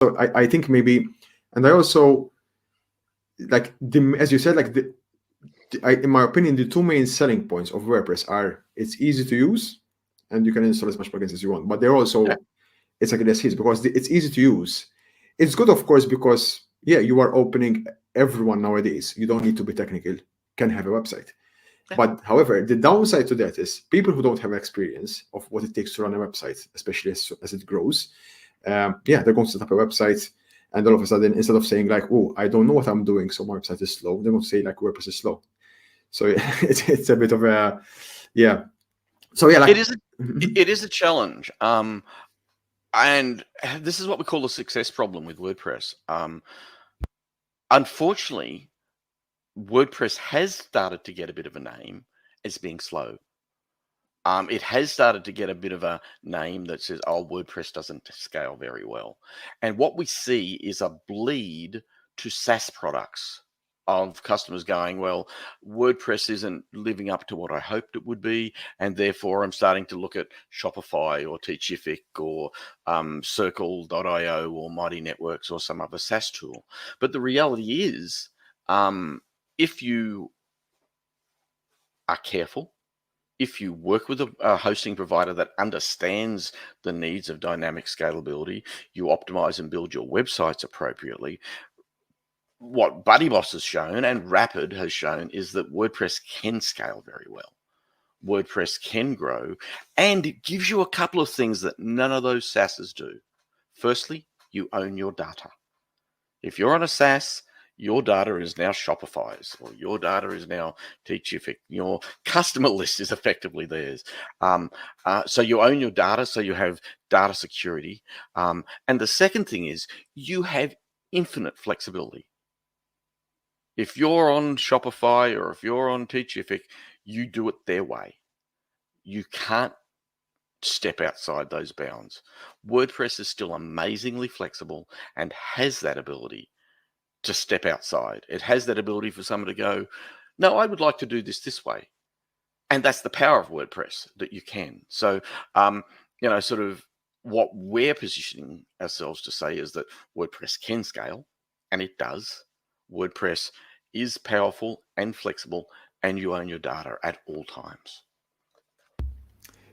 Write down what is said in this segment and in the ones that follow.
So I think maybe, and I also like as you said, like in my opinion, the two main selling points of WordPress are it's easy to use and you can install as much plugins as you want. But they're also, it's like this because it's easy to use. It's good, of course, because you are opening, everyone nowadays, you don't need to be technical, can have a website. But however, the downside to that is people who don't have experience of what it takes to run a website, especially as it grows, they're going to set up a website, and all of a sudden, instead of saying like, "Oh, I don't know what I'm doing, so my website is slow," they're going to say like, "WordPress is slow." So it's a bit of a So like it is a challenge. And this is what we call a success problem with WordPress. Unfortunately, WordPress has started to get a bit of a name as being slow. It has started to get a bit of a name that says, oh, WordPress doesn't scale very well. And what we see is a bleed to SaaS products of customers going, well, WordPress isn't living up to what I hoped it would be, and therefore I'm starting to look at Shopify or Teachific or Circle.io or Mighty Networks or some other SaaS tool. But the reality is, if you are careful, if you work with a hosting provider that understands the needs of dynamic scalability, you optimize and build your websites appropriately. What BuddyBoss has shown and Rapid has shown is that WordPress can scale very well. WordPress can grow, and it gives you a couple of things that none of those SaaSes do. Firstly, you own your data. If you're on a SaaS, your data is now Shopify's, or your data is now Teachific. Your customer list is effectively theirs. So you own your data, so you have data security. And the second thing is you have infinite flexibility. If you're on Shopify or if you're on Teachific, you do it their way. You can't step outside those bounds. WordPress is still amazingly flexible and has that ability to step outside. It has that ability for someone to go, no, I would like to do this way. And that's the power of WordPress, that you can. So, sort of what we're positioning ourselves to say is that WordPress can scale, and it does. WordPress is powerful and flexible, and you own your data at all times.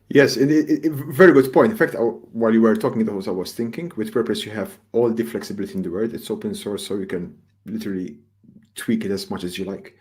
Yes, very good point. In fact, while you were talking, I was thinking, with WordPress, you have all the flexibility in the world. It's open source, so you can literally tweak it as much as you like.